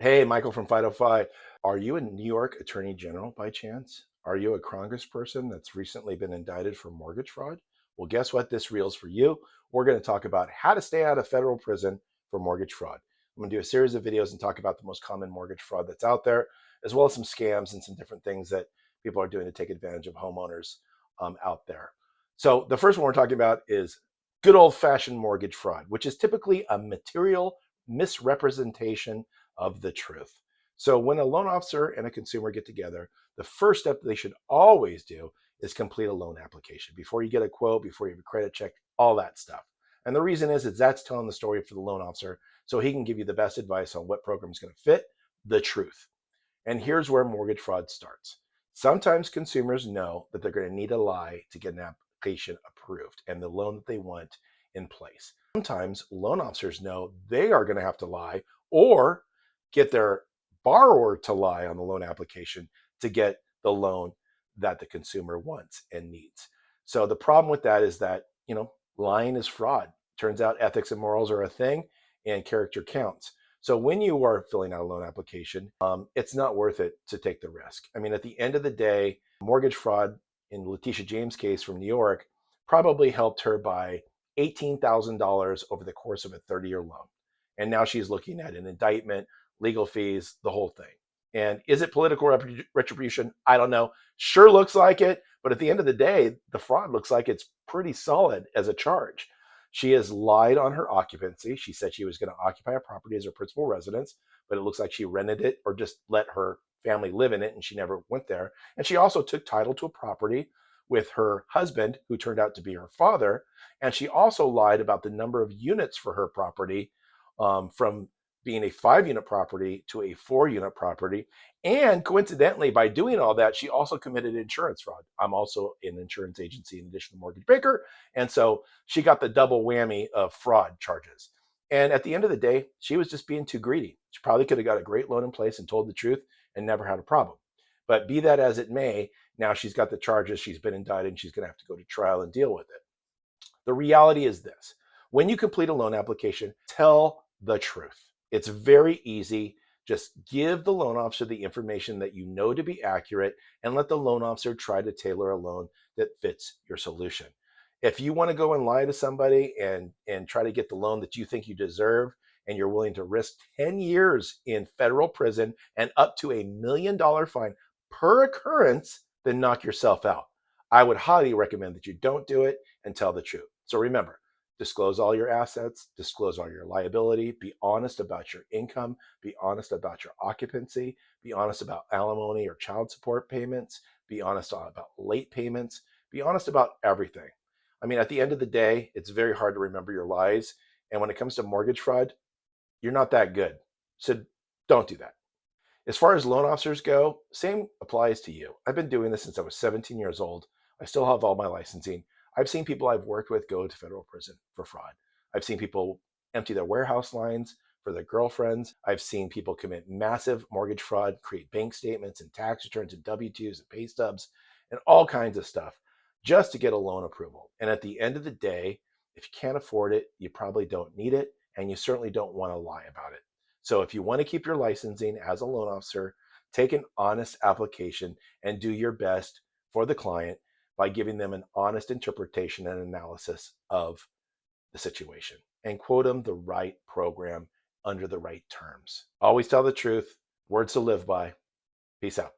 Hey, Michael from 505. Are you a New York Attorney General by chance? Are you a congressperson that's recently been indicted for mortgage fraud? Well, guess what? This reel's for you. We're going to talk about how to stay out of federal prison for mortgage fraud. I'm going to do a series of videos and talk about the most common mortgage fraud that's out there, as well as some scams and some different things that people are doing to take advantage of homeowners out there. So, the first one we're talking about is good old fashioned mortgage fraud, which is typically a material misrepresentation of the truth. So when a loan officer and a consumer get together, the first step they should always do is complete a loan application before you get a quote, before you have a credit check, all that stuff. And the reason is that's telling the story for the loan officer so he can give you the best advice on what program is going to fit the truth. And here's where mortgage fraud starts. Sometimes consumers know that they're going to need a lie to get an application approved and the loan that they want in place. Sometimes loan officers know they are going to have to lie or get their borrower to lie on the loan application to get the loan that the consumer wants and needs. So the problem with that is that, lying is fraud. Turns out ethics and morals are a thing and character counts. So when you are filling out a loan application, it's not worth it to take the risk. I mean, at the end of the day, mortgage fraud in Letitia James' case from New York probably helped her by $18,000 over the course of a 30-year loan. And now she's looking at an indictment, legal fees, the whole thing. And is it political retribution? I don't know. Sure looks like it. But at the end of the day, the fraud looks like it's pretty solid as a charge. She has lied on her occupancy. She said she was going to occupy a property as her principal residence, but it looks like she rented it or just let her family live in it and she never went there. And she also took title to a property with her husband, who turned out to be her father. And she also lied about the number of units for her property, from being a 5 unit property to a 4 unit property. And coincidentally, by doing all that, she also committed insurance fraud. I'm also an insurance agency in addition to mortgage banker. And so she got the double whammy of fraud charges. And at the end of the day, she was just being too greedy. She probably could have got a great loan in place and told the truth and never had a problem. But be that as it may, now she's got the charges, she's been indicted, and she's going to have to go to trial and deal with it. The reality is this: when you complete a loan application, tell the truth. It's very easy. Just give the loan officer the information that you know to be accurate and let the loan officer try to tailor a loan that fits your solution. If you want to go and lie to somebody and try to get the loan that you think you deserve, and you're willing to risk 10 years in federal prison and up to $1 million fine per occurrence, then knock yourself out. I would highly recommend that you don't do it and tell the truth. So remember, disclose all your assets, disclose all your liability, be honest about your income, be honest about your occupancy, be honest about alimony or child support payments, be honest about late payments, be honest about everything. I mean, at the end of the day, it's very hard to remember your lies. And when it comes to mortgage fraud, you're not that good. So don't do that. As far as loan officers go, same applies to you. I've been doing this since I was 17 years old. I still have all my licensing. I've seen people I've worked with go to federal prison for fraud. I've seen people empty their warehouse lines for their girlfriends. I've seen people commit massive mortgage fraud, create bank statements and tax returns and W-2s and pay stubs and all kinds of stuff just to get a loan approval. And at the end of the day, if you can't afford it, you probably don't need it, and you certainly don't want to lie about it. So if you want to keep your licensing as a loan officer, take an honest application and do your best for the client by giving them an honest interpretation and analysis of the situation and quote them the right program under the right terms. Always tell the truth. Words to live by. Peace out.